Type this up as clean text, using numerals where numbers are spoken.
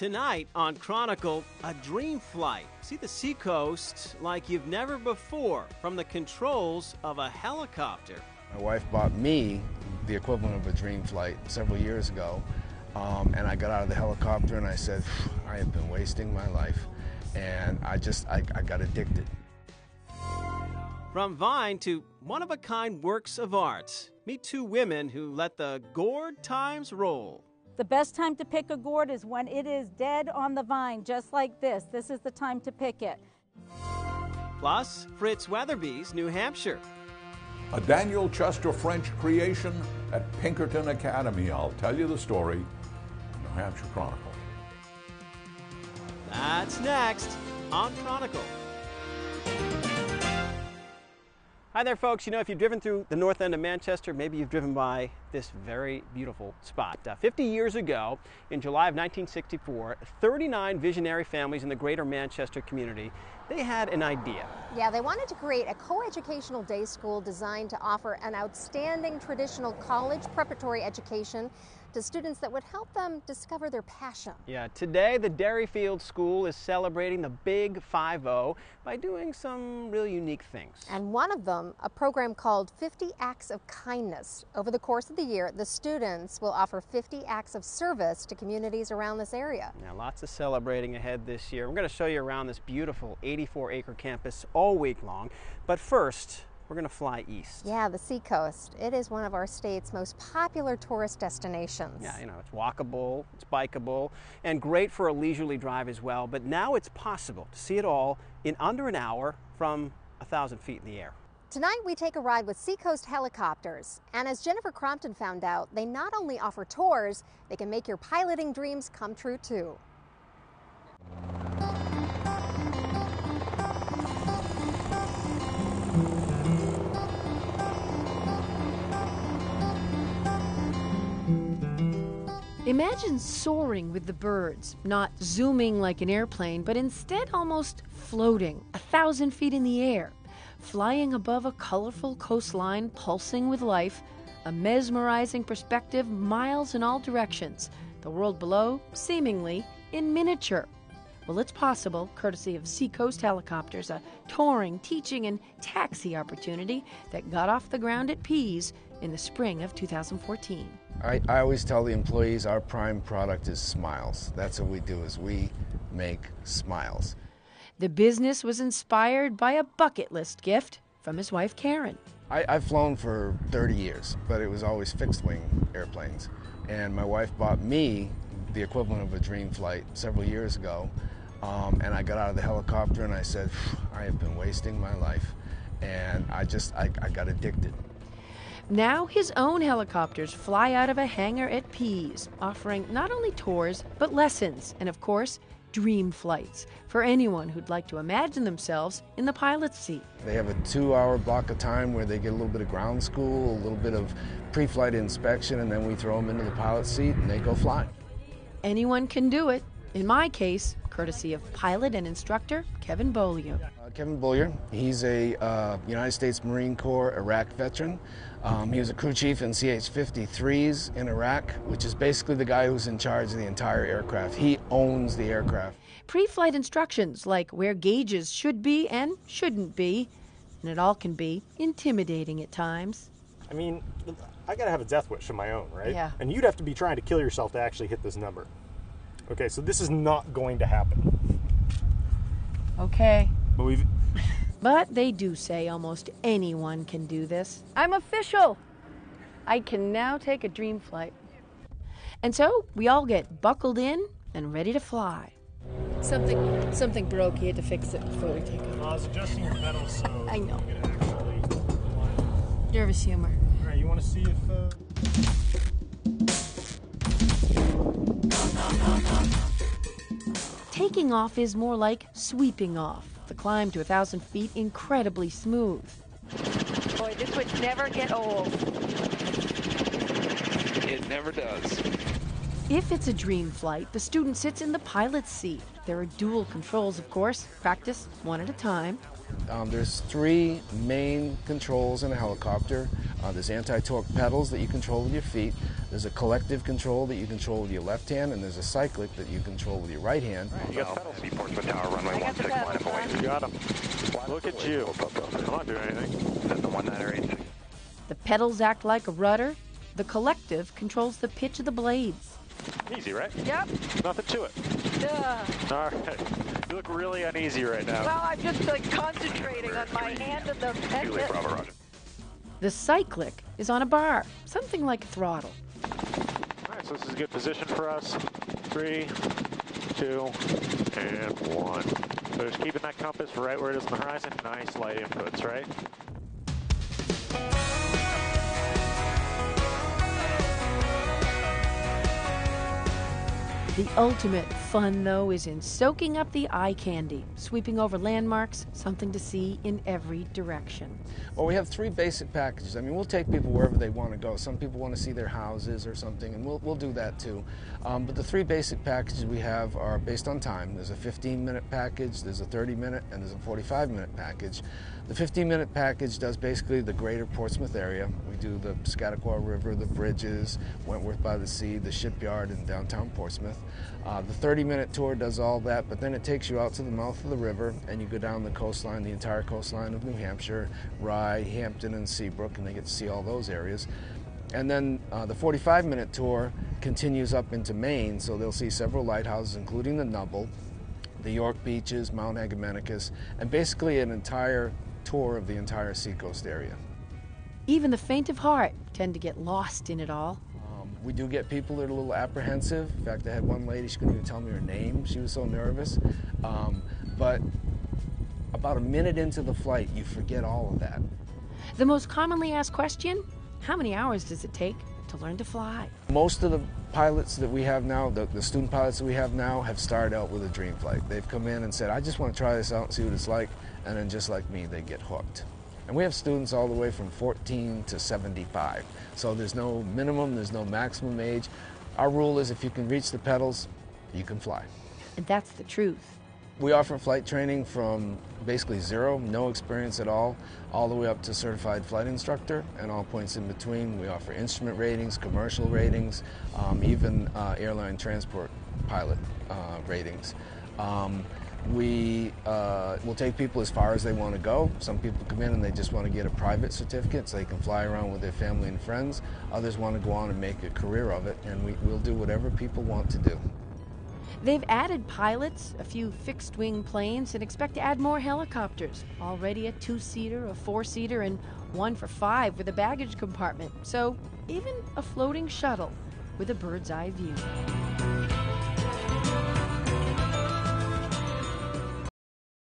Tonight on Chronicle, a dream flight. See the Seacoast like you've never before from the controls of a helicopter. My wife bought me the equivalent of a dream flight several years ago, and I got out of the helicopter and I said, I have been wasting my life, and I got addicted. From Vine to one-of-a-kind works of art, meet two women who let the gourd times roll. The best time to pick a gourd is when it is dead on the vine, just like this. This is the time to pick it. Plus, Fritz Weatherby's New Hampshire. A Daniel Chester French creation at Pinkerton Academy. I'll tell you the story in New Hampshire Chronicle. That's next on Chronicle. Hi there, folks. You know, if you've driven through the north end of Manchester, maybe you've driven by this very beautiful spot. 50 years ago, in July of 1964, 39 visionary families in the greater Manchester community, they had an idea. Yeah, they wanted to create a co-educational day school designed to offer an outstanding traditional college preparatory education to students that would help them discover their passion. Yeah, today the Derryfield School is celebrating the Big 5-0 by doing some really unique things. And one of them, a program called 50 Acts of Kindness. Over the course of the year, the students will offer 50 acts of service to communities around this area. Now, lots of celebrating ahead this year. We're going to show you around this beautiful 84-acre campus all week long. But first, we're going to fly east. Yeah, the Seacoast. It is one of our state's most popular tourist destinations. Yeah, you know, it's walkable, it's bikeable, and great for a leisurely drive as well. But now it's possible to see it all in under an hour from 1,000 feet in the air. Tonight we take a ride with Seacoast helicopters. And as Jennifer Crompton found out, they not only offer tours, they can make your piloting dreams come true too. Imagine soaring with the birds, not zooming like an airplane, but instead almost floating 1,000 feet in the air, flying above a colorful coastline pulsing with life, a mesmerizing perspective miles in all directions, the world below seemingly in miniature. Well, it's possible, courtesy of Seacoast Helicopters, a touring, teaching, and taxi opportunity that got off the ground at Pease in the spring of 2014. I always tell the employees our prime product is smiles. That's what we do, is we make smiles. The business was inspired by a bucket list gift from his wife, Karen. I've flown for 30 years, but it was always fixed-wing airplanes. And my wife bought me the equivalent of a dream flight several years ago, and I got out of the helicopter and I said, I have been wasting my life, and I got addicted. Now his own helicopters fly out of a hangar at Pease, offering not only tours, but lessons, and of course, dream flights for anyone who'd like to imagine themselves in the pilot's seat. They have a 2-hour block of time where they get a little bit of ground school, a little bit of pre-flight inspection, and then we throw them into the pilot's seat and they go fly. Anyone can do it. In my case, courtesy of pilot and instructor Kevin Beaulieu. Kevin Beaulieu, he's a United States Marine Corps Iraq veteran. He was a crew chief in CH-53s in Iraq, which is basically the guy who's in charge of the entire aircraft. He owns the aircraft. Pre-flight instructions like where gauges should be and shouldn't be, and it all can be intimidating at times. I mean, I gotta have a death wish of my own, right? Yeah. And you'd have to be trying to kill yourself to actually hit this number. Okay, so this is not going to happen. Okay. But But they do say almost anyone can do this. I'm official. I can now take a dream flight. And so we all get buckled in and ready to fly. Something broke. You had to fix it before we take off. I was adjusting your pedals, so I know. you can actually... Nervous humor. All right, you want to see if... Taking off is more like sweeping off. The climb to 1,000 feet incredibly smooth. Boy, this would never get old. It never does. If it's a dream flight, the student sits in the pilot's seat. There are dual controls, of course. Practice one at a time. There's 3 main controls in a helicopter. There's anti-torque pedals that you control with your feet. There's a collective control that you control with your left hand, and there's a cyclic that you control with your right hand. You got the pedals. Heavy Portsmouth Tower, runway 16, line of away. You got them. Look at you. I'm not doing anything. That's the 1986. The pedals act like a rudder. The collective controls the pitch of the blades. Easy, right? Yep. Nothing to it. All right. You look really uneasy right now. Well, I'm just like concentrating on my hand and the Julie, Bravo, Roger. The cyclic is on a bar, something like a throttle. All right, so this is a good position for us. 3, 2, and 1. So just keeping that compass right where it is on the horizon. Nice light inputs, right? The ultimate fun, though, is in soaking up the eye candy, sweeping over landmarks, something to see in every direction. Well, we have 3 basic packages. I mean, we'll take people wherever they want to go. Some people want to see their houses or something, and we'll do that too. But the 3 basic packages we have are based on time. There's a 15-minute package, there's a 30-minute, and there's a 45-minute package. The 15-minute package does basically the greater Portsmouth area. We do the Schaghticoke River, the bridges, Wentworth by the Sea, the shipyard in downtown Portsmouth. The 30-minute tour does all that, but then it takes you out to the mouth of the river, and you go down the coastline, the entire coastline of New Hampshire, Rye, Hampton, and Seabrook, and they get to see all those areas. And then the 45-minute tour continues up into Maine, so they'll see several lighthouses, including the Nubble, the York Beaches, Mount Agamenticus, and basically an entire tour of the entire Seacoast area. Even the faint of heart tend to get lost in it all. We do get people that are a little apprehensive. In fact, I had one lady, she couldn't even tell me her name. She was so nervous. But about a minute into the flight, you forget all of that. The most commonly asked question, how many hours does it take to learn to fly? Most of the pilots that we have now, the student pilots that we have now, have started out with a dream flight. They've come in and said, I just want to try this out and see what it's like, and then just like me, they get hooked. And we have students all the way from 14 to 75. So there's no minimum, there's no maximum age. Our rule is if you can reach the pedals, you can fly. And that's the truth. We offer flight training from basically 0, no experience at all the way up to certified flight instructor, and all points in between. We offer instrument ratings, commercial ratings, even airline transport pilot ratings. We will take people as far as they want to go. Some people come in and they just want to get a private certificate so they can fly around with their family and friends. Others want to go on and make a career of it, and we'll do whatever people want to do. They've added pilots, a few fixed-wing planes, and expect to add more helicopters. Already a 2-seater, a 4-seater, and one for 5 with a baggage compartment. So even a floating shuttle with a bird's-eye view.